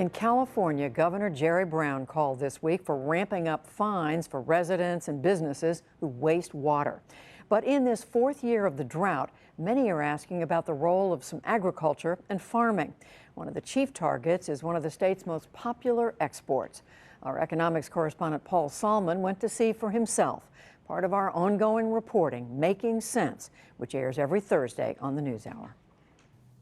In California, Governor Jerry Brown called this week for ramping up fines for residents and businesses who waste water. But in this fourth year of the drought, many are asking about the role of some agriculture and farming. One of the chief targets is one of the state's most popular exports. Our economics correspondent Paul Salmon went to see for himself. Part of our ongoing reporting, Making Sense, which airs every Thursday on the NewsHour.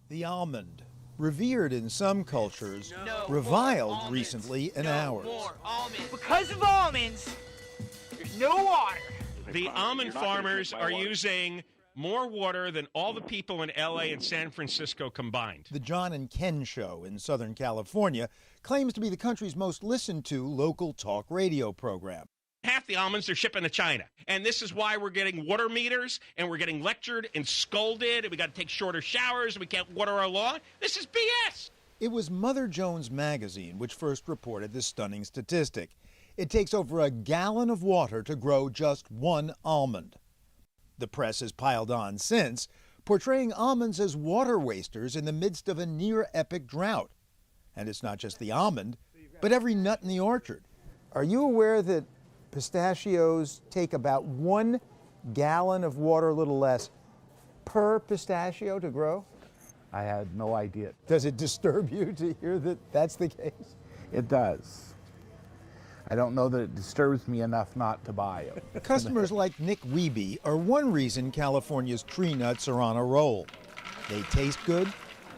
The almond, revered in some cultures, reviled recently in ours. Because of almonds, there's no water. The almond farmers are using more water than all the people in LA and San Francisco combined. The John and Ken Show in Southern California claims to be the country's most listened to local talk radio program. Half the almonds they're shipping to China. And this is why we're getting water meters and we're getting lectured and scolded and we got to take shorter showers and we can't water our lawn. This is BS. It was Mother Jones magazine which first reported this stunning statistic. It takes over a gallon of water to grow just one almond. The press has piled on since, portraying almonds as water wasters in the midst of a near-epic drought. And it's not just the almond, but every nut in the orchard. Are you aware that pistachios take about 1 gallon of water, a little less, per pistachio to grow? I had no idea. Does it disturb you to hear that that's the case? It does. I don't know that it disturbs me enough not to buy it. Customers like Nick Wiebe are one reason California's tree nuts are on a roll. They taste good,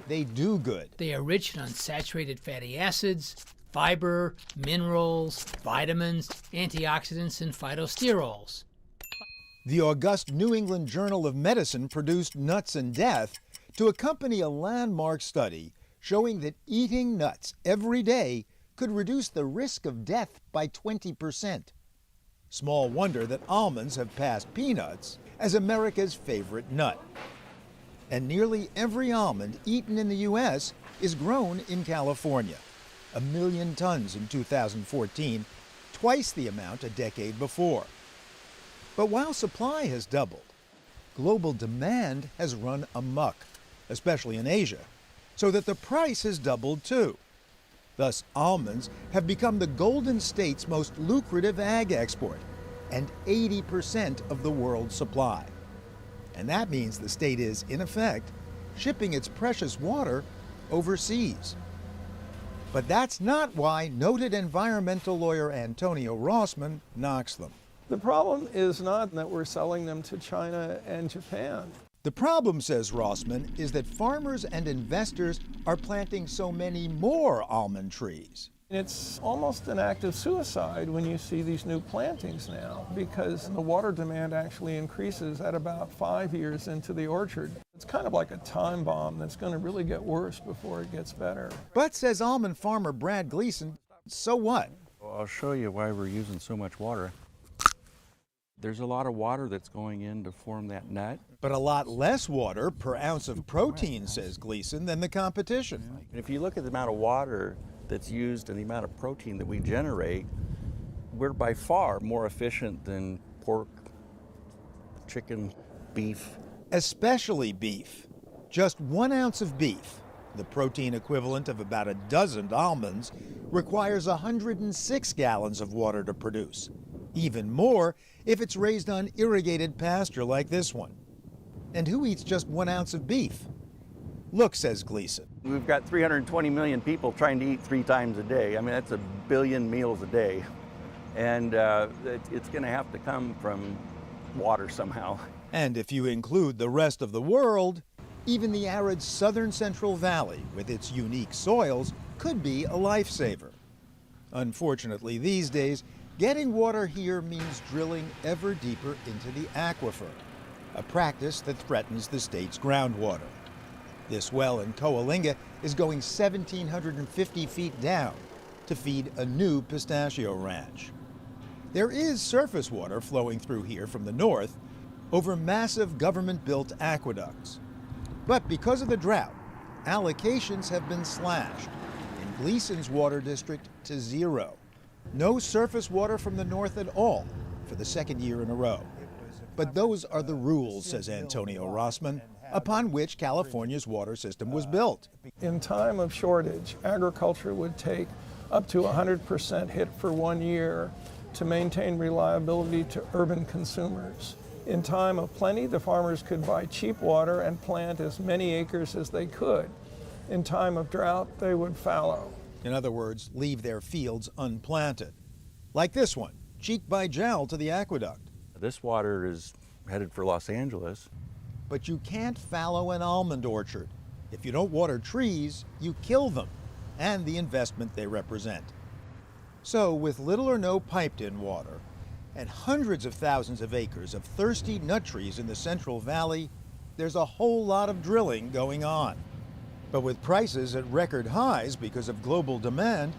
they do good. They are rich in unsaturated fatty acids, fiber, minerals, vitamins, antioxidants, and phytosterols. The august New England Journal of Medicine produced Nuts and Death to accompany a landmark study showing that eating nuts every day could reduce the risk of death by 20%. Small wonder that almonds have passed peanuts as America's favorite nut. And nearly every almond eaten in the U.S. is grown in California. 1 million tons in 2014, twice the amount a decade before. But while supply has doubled, global demand has run amok, especially in Asia, so that the price has doubled too. Thus, almonds have become the Golden State's most lucrative ag export and 80% of the world's supply. And that means the state is, in effect, shipping its precious water overseas. But that's not why noted environmental lawyer Antonio Rossman knocks them. The problem is not that we're selling them to China and Japan. The problem, says Rossman, is that farmers and investors are planting so many more almond trees. It's almost an act of suicide when you see these new plantings now, because the water demand actually increases at about 5 years into the orchard. It's kind of like a time bomb that's going to really get worse before it gets better. But, says almond farmer Brad Gleason, so what? Well, I'll show you why we're using so much water. There's a lot of water that's going in to form that nut. But a lot less water per ounce of protein, says Gleason, than the competition. If you look at the amount of water that's used and the amount of protein that we generate, we're by far more efficient than pork, chicken, beef. Especially beef. Just 1 ounce of beef, the protein equivalent of about a dozen almonds, requires 106 gallons of water to produce. Even more if it's raised on irrigated pasture like this one. And who eats just 1 ounce of beef? Look, says Gleason. We've got 320 million people trying to eat 3 times a day. I mean, that's 1 billion meals a day. And it's going to have to come from water somehow. And if you include the rest of the world, even the arid southern Central Valley with its unique soils could be a lifesaver. Unfortunately, these days, getting water here means drilling ever deeper into the aquifer, a practice that threatens the state's groundwater. This well in Coalinga is going 1,750 feet down to feed a new pistachio ranch. There is surface water flowing through here from the north over massive government-built aqueducts. But because of the drought, allocations have been slashed in Gleason's water district to 0. No surface water from the north at all for the second year in a row. But those are the rules, says Antonio Rossman. upon which California's water system was built. In time of shortage, agriculture would take up to 100% hit for 1 year to maintain reliability to urban consumers. In time of plenty, the farmers could buy cheap water and plant as many acres as they could. In time of drought, they would fallow. In other words, leave their fields unplanted. Like this one, cheek by jowl to the aqueduct. This water is headed for Los Angeles. But you can't fallow an almond orchard. If you don't water trees, you kill them and the investment they represent. So with little or no piped-in water and hundreds of thousands of acres of thirsty nut trees in the Central Valley, there's a whole lot of drilling going on. But with prices at record highs because of global demand,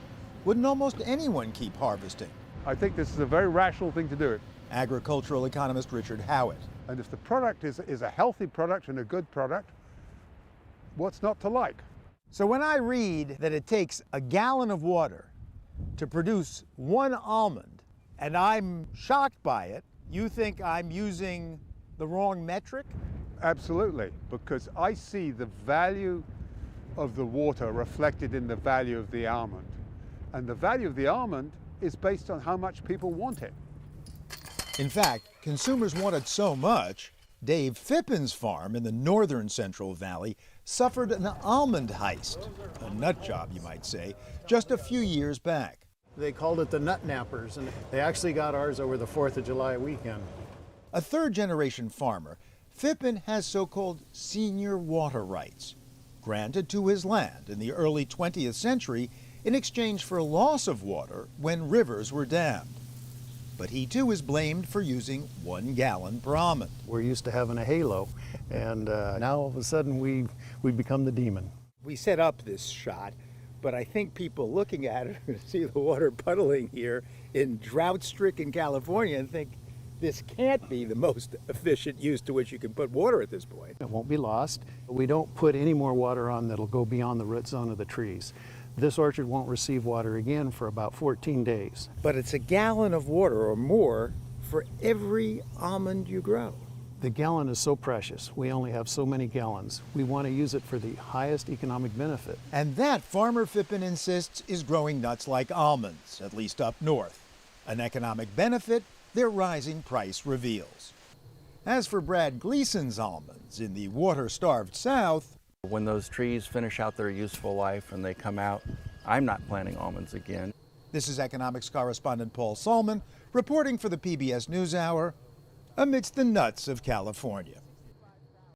wouldn't almost anyone keep harvesting? I think this is a very rational thing to do it. Agricultural economist Richard Howitt. And if the product is a healthy product and a good product, what's not to like? So when I read that it takes a gallon of water to produce 1 almond, and I'm shocked by it, you think I'm using the wrong metric? Absolutely, because I see the value of the water reflected in the value of the almond. And the value of the almond is based on how much people want it. In fact, consumers want it so much, Dave Phippin's farm in the northern Central Valley suffered an almond heist, a nut job you might say, just a few years back. They called it the nut nappers, and they actually got ours over the 4th of July weekend. A third-generation farmer, Phippin has so-called senior water rights, granted to his land in the early 20th century in exchange for loss of water when rivers were dammed. But he too is blamed for using 1 gallon per almond. We're used to having a halo, and now all of a sudden we become the demon. We set up this shot, but I think people looking at it are going to see the water puddling here in drought-stricken California and think this can't be the most efficient use to which you can put water at this point. It won't be lost. We don't put any more water on that'll go beyond the root zone of the trees. This orchard won't receive water again for about 14 days. But it's a gallon of water or more for every almond you grow. The gallon is so precious. We only have so many gallons. We want to use it for the highest economic benefit. And that, Farmer Phippin insists, is growing nuts like almonds, at least up north. An economic benefit their rising price reveals. As for Brad Gleason's almonds in the water-starved South, When those trees finish out their useful life and they come out, I'm not planting almonds again. this is economics correspondent Paul Solman reporting for the PBS NewsHour amidst the nuts of California.